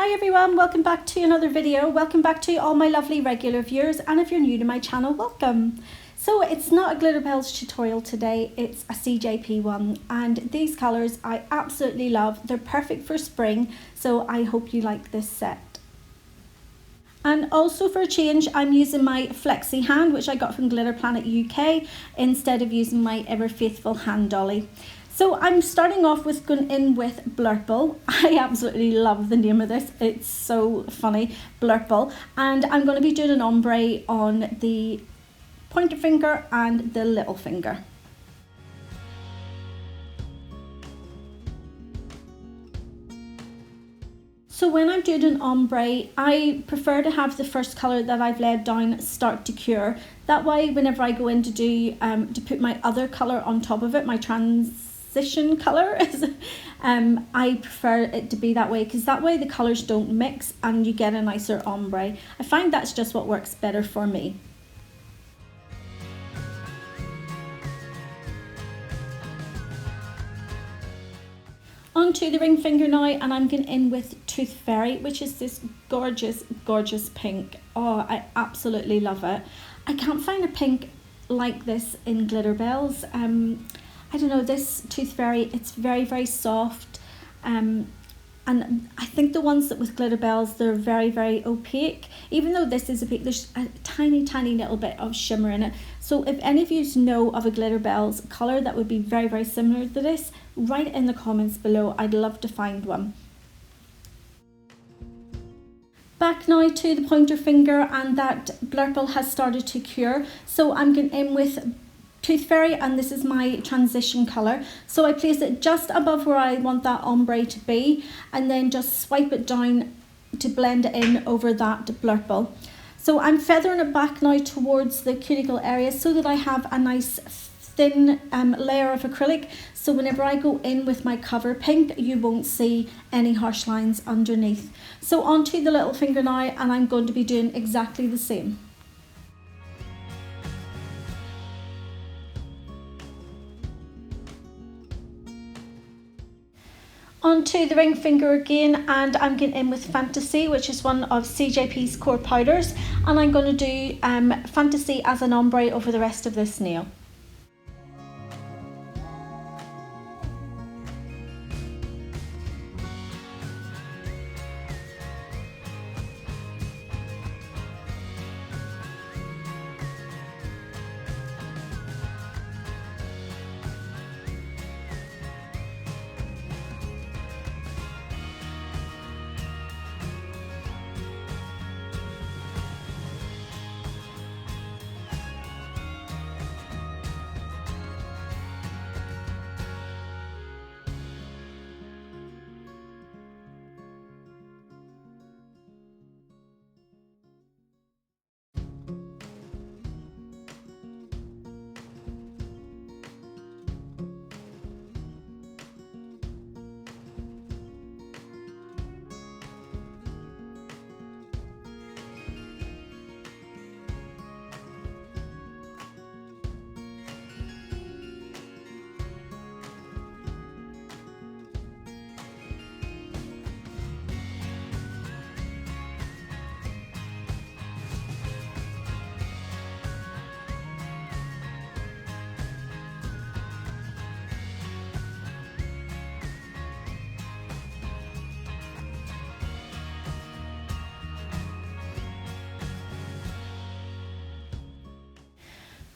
Hi everyone, welcome back to another video. Welcome back to all my lovely regular viewers, and if you're new to my channel, welcome. So it's not a Glitterbels tutorial today, it's a CJP one, and these colours I absolutely love. They're perfect for spring, so I hope you like this set. And also for a change, I'm using my flexi hand, which I got from Glitter Planet UK, instead of using my ever faithful hand dolly. So I'm starting off with going in with Blurple. I absolutely love the name of this. It's so funny, Blurple. And I'm going to be doing an ombre on the pointer finger and the little finger. So when I'm doing an ombre, I prefer to have the first colour that I've laid down start to cure. That way, whenever I go in to do to put my other colour on top of it, my transition colour, I prefer it to be that way, because that way the colours don't mix and you get a nicer ombre. I find that's just what works better for me. Onto the ring finger now, and I'm going in with Tooth Fairy, which is this gorgeous pink. Oh, I absolutely love it. I can't find a pink like this in Glitterbels. I don't know, this Tooth Fairy, it's very soft, and I think the ones that with Glitterbels, they're very opaque. Even though this is opaque, there's a tiny little bit of shimmer in it. So if any of you know of a Glitterbels colour that would be very similar to this, write it in the comments below. I'd love to find one. Back now to the pointer finger, and that Blurple has started to cure. So I'm going in with Tooth Fairy, and this is my transition colour. So I place it just above where I want that ombre to be, and then just swipe it down to blend it in over that Blurple. So I'm feathering it back now towards the cuticle area so that I have a nice thin layer of acrylic, so whenever I go in with my cover pink, you won't see any harsh lines underneath. So onto the little finger now, and I'm going to be doing exactly the same. Onto the ring finger again, and I'm getting in with Fantasy, which is one of CJP's core powders, and I'm going to do Fantasy as an ombre over the rest of this nail.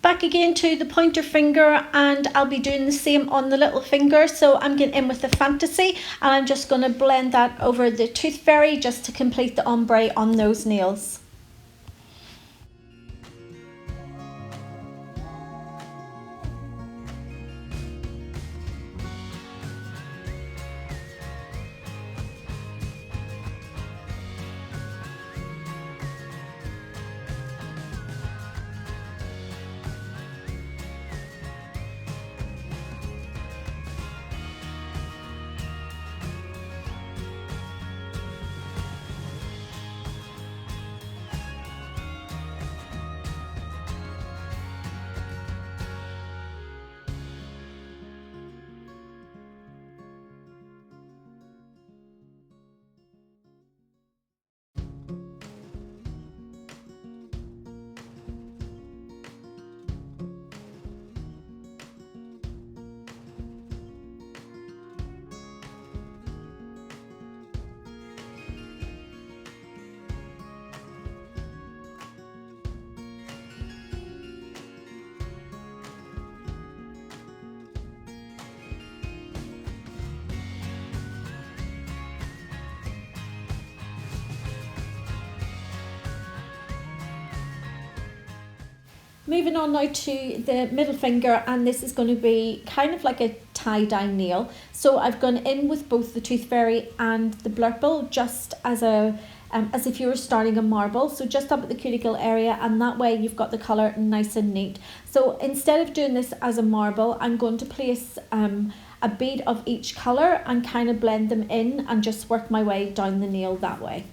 Back again to the pointer finger, and I'll be doing the same on the little finger. So I'm getting in with the Fantasy, and I'm just going to blend that over the Tooth Fairy just to complete the ombre on those nails. moving on now to the middle finger, and this is going to be kind of like a tie-dye nail. So I've gone in with both the Tooth Fairy and the Blurple, just as if you were starting a marble, so just up at the cuticle area, and that way you've got the colour nice and neat. So instead of doing this as a marble, I'm going to place a bead of each colour and kind of blend them in and just work my way down the nail that way.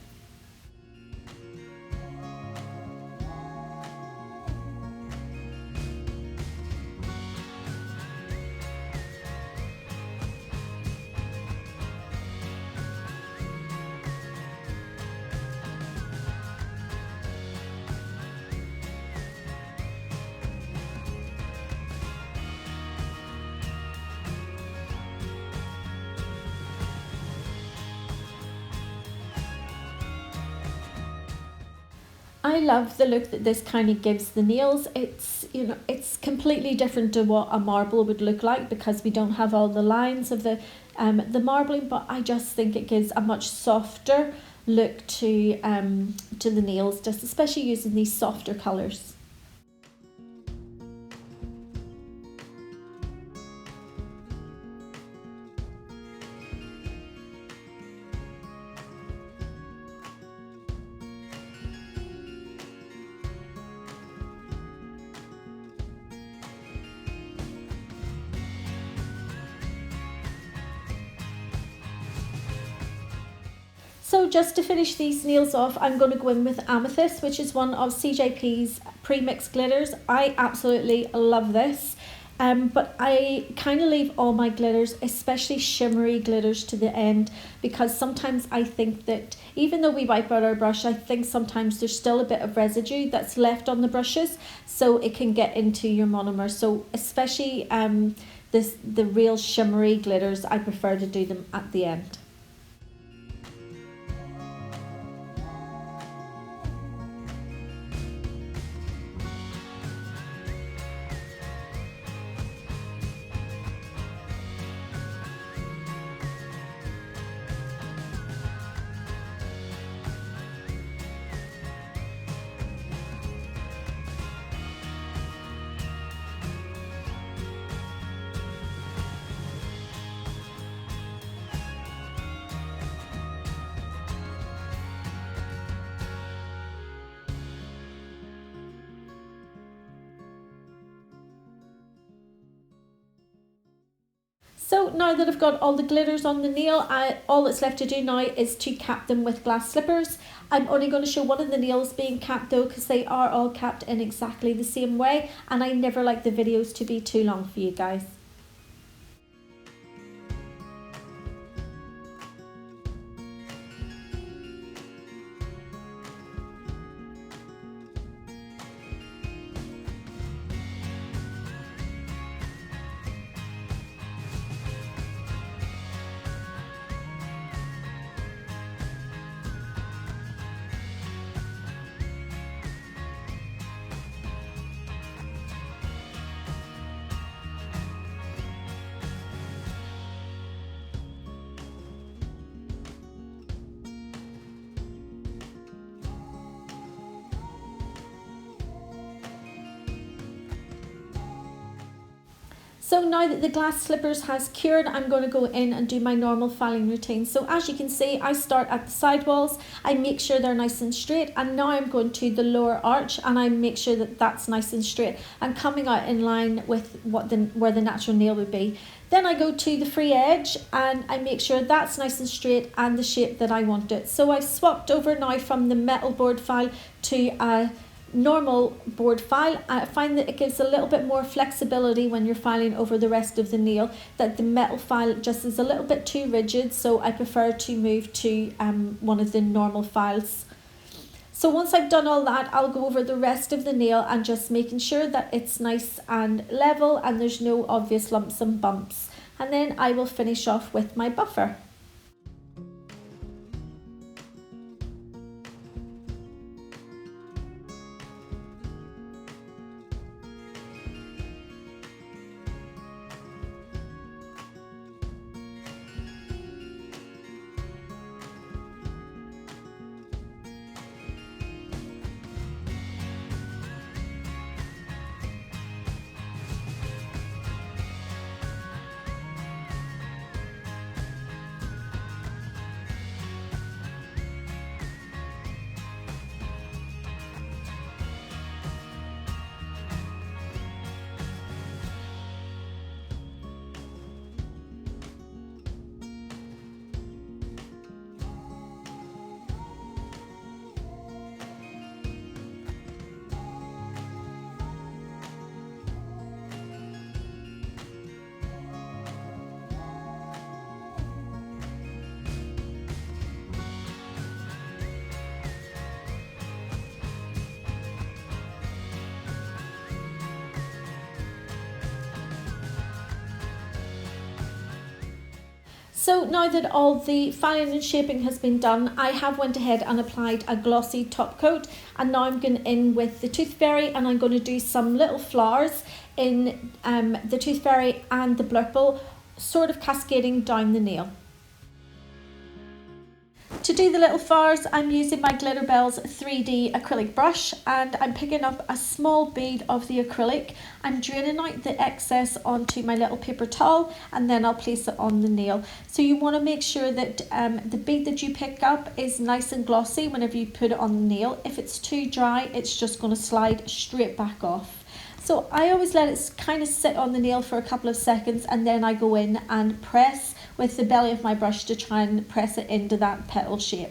I love the look that this kind of gives the nails. It's, you know, it's completely different to what a marble would look like because we don't have all the lines of the marbling, but I just think it gives a much softer look to the nails, just especially using these softer colours. So just to finish these nails off, I'm going to go in with Amethyst, which is one of CJP's pre-mixed glitters. I absolutely love this, but I kind of leave all my glitters, especially shimmery glitters, to the end, because sometimes I think that even though we wipe out our brush, I think sometimes there's still a bit of residue that's left on the brushes, so it can get into your monomer. So especially the real shimmery glitters, I prefer to do them at the end. So now that I've got all the glitters on the nail, all that's left to do now is to cap them with glass slippers. I'm only going to show one of the nails being capped though, because they are all capped in exactly the same way, and I never like the videos to be too long for you guys. So now that the glass slippers has cured, I'm going to go in and do my normal filing routine. So as you can see, I start at the side walls, I make sure they're nice and straight, and now I'm going to the lower arch and I make sure that that's nice and straight and coming out in line with where the natural nail would be. Then I go to the free edge and I make sure that's nice and straight and the shape that I want it. So I've swapped over now from the metal board file to a normal board file. I find that it gives a little bit more flexibility when you're filing over the rest of the nail, that the metal file just is a little bit too rigid, so I prefer to move to one of the normal files. So once I've done all that, I'll go over the rest of the nail and just making sure that it's nice and level and there's no obvious lumps and bumps, and then I will finish off with my buffer. So now that all the filing and shaping has been done, I have went ahead and applied a glossy top coat, and now I'm going in with the Tooth Fairy, and I'm going to do some little flowers in the Tooth Fairy and the Blurple, sort of cascading down the nail. To do the little flowers, I'm using my Glitterbels 3D acrylic brush, and I'm picking up a small bead of the acrylic. I'm draining out the excess onto my little paper towel, and then I'll place it on the nail. So you want to make sure that the bead that you pick up is nice and glossy whenever you put it on the nail. If it's too dry, it's just going to slide straight back off. So I always let it kind of sit on the nail for a couple of seconds, and then I go in and press with the belly of my brush to try and press it into that petal shape.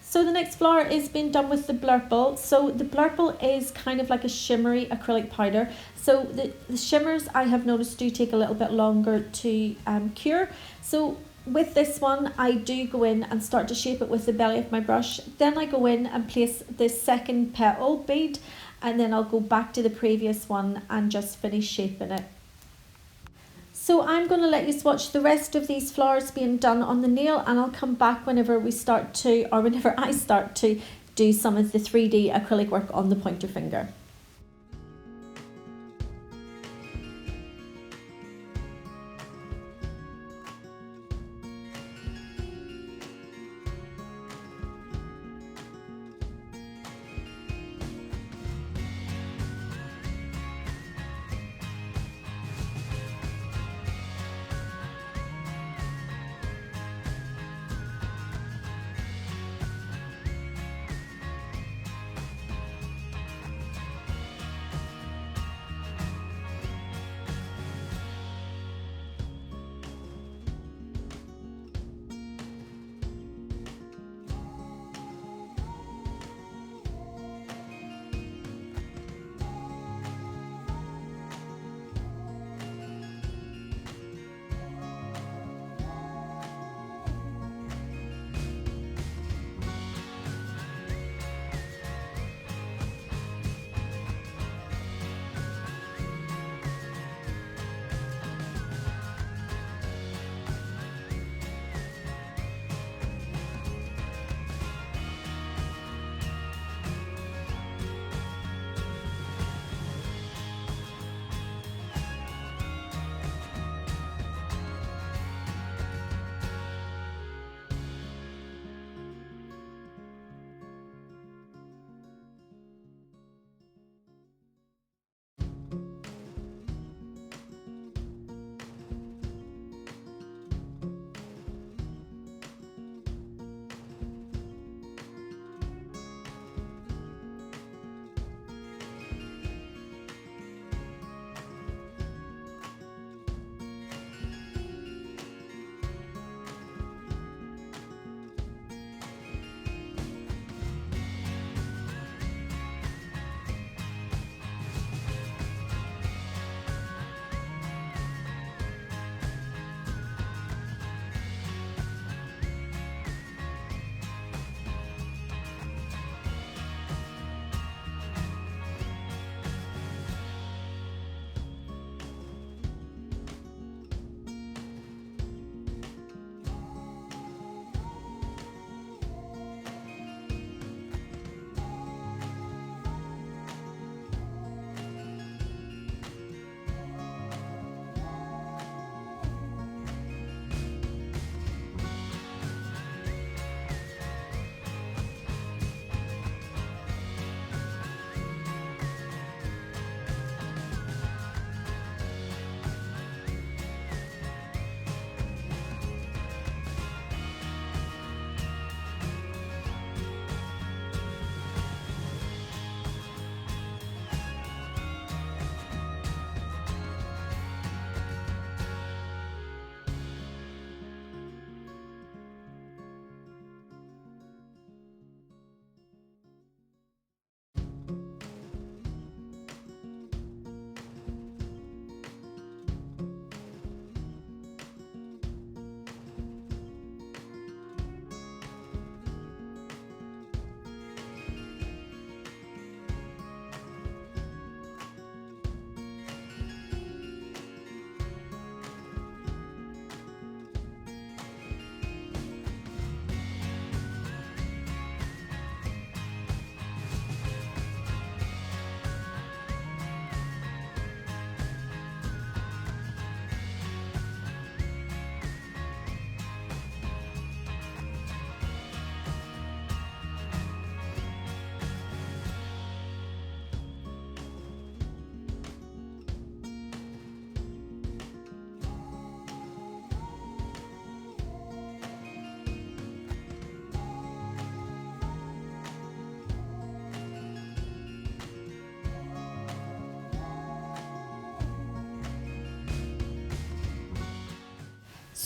So the next flower is being done with the Blurple. So the Blurple is kind of like a shimmery acrylic powder. So the shimmers, I have noticed, do take a little bit longer to cure. So with this one, I do go in and start to shape it with the belly of my brush. Then I go in and place the second petal bead, and then I'll go back to the previous one and just finish shaping it. So I'm going to let you watch the rest of these flowers being done on the nail, and I'll come back whenever I start to do some of the 3D acrylic work on the pointer finger.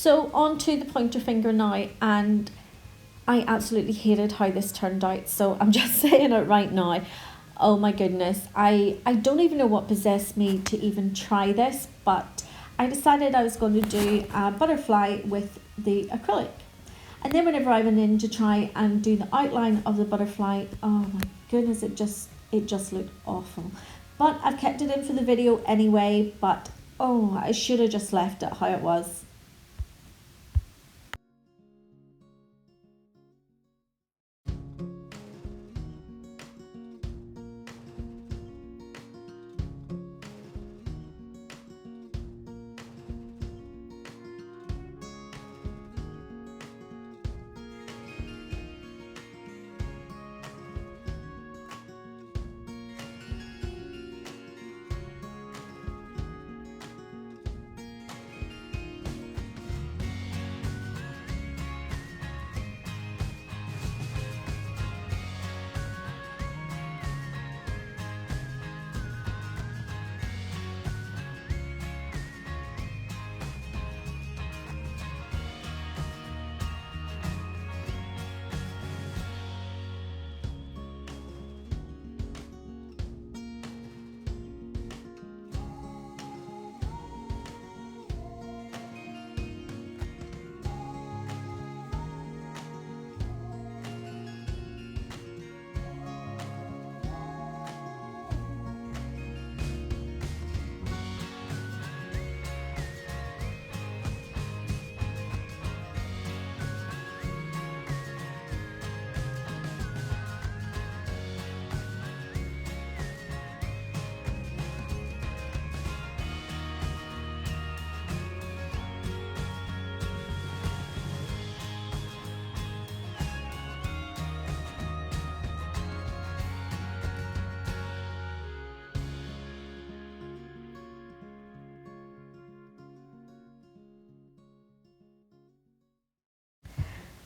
So on to the pointer finger now, and I absolutely hated how this turned out, so I'm just saying it right now. Oh my goodness, I don't even know what possessed me to even try this, but I decided I was going to do a butterfly with the acrylic. And then whenever I went in to try and do the outline of the butterfly, oh my goodness, it just looked awful. But I've kept it in for the video anyway, but oh, I should have just left it how it was.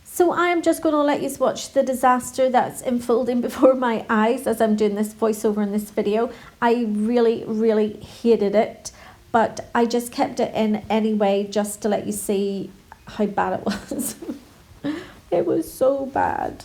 So I'm just going to let you watch the disaster that's unfolding before my eyes as I'm doing this voiceover in this video. I really hated it, but I just kept it in anyway just to let you see how bad it was. It was so bad.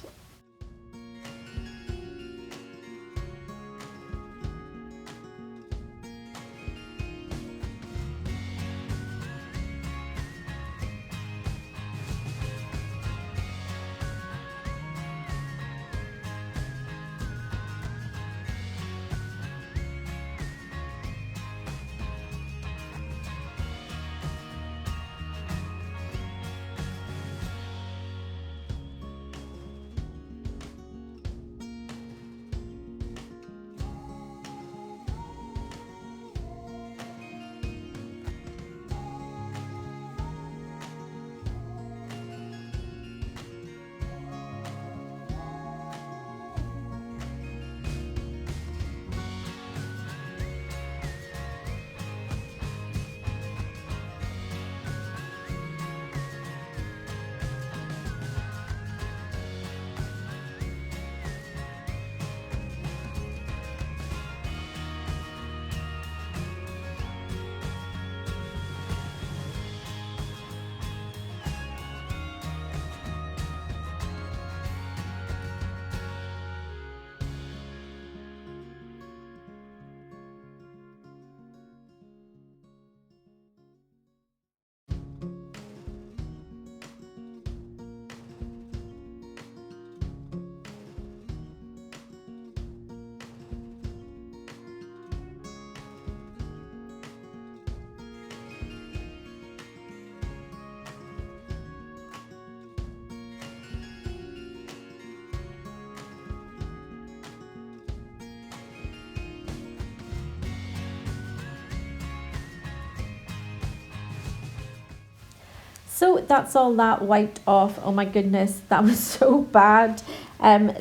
So that's all that wiped off. Oh my goodness, that was so bad.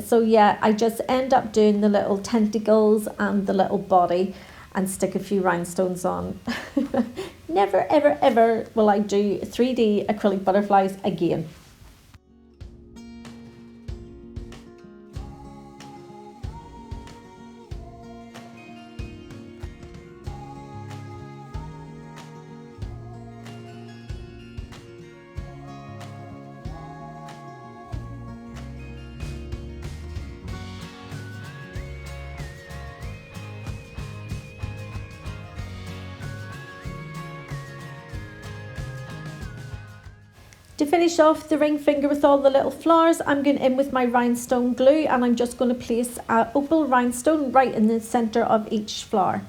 So yeah, I just end up doing the little tentacles and the little body and stick a few rhinestones on. Never ever will I do 3D acrylic butterflies again. To finish off the ring finger with all the little flowers, I'm going in with my rhinestone glue, and I'm just going to place an opal rhinestone right in the centre of each flower.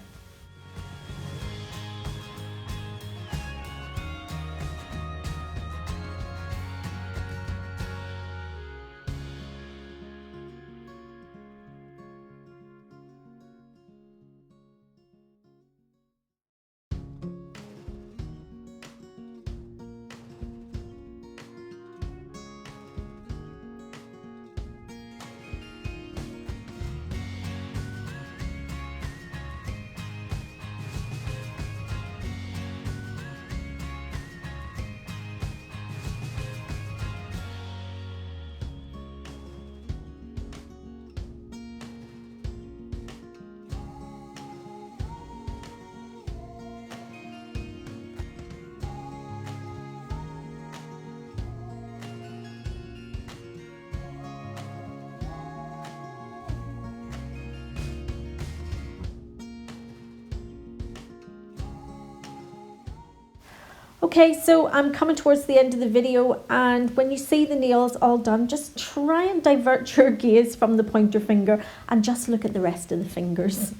Okay, so I'm coming towards the end of the video, and when you see the nails all done, just try and divert your gaze from the pointer finger and just look at the rest of the fingers.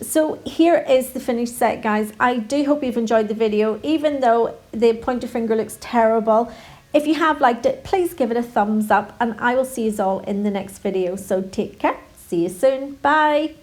So here is the finished set, guys. I do hope you've enjoyed the video, even though the pointer finger looks terrible. If you have liked it, please give it a thumbs up, and I will see you all in the next video. So take care, see you soon, bye.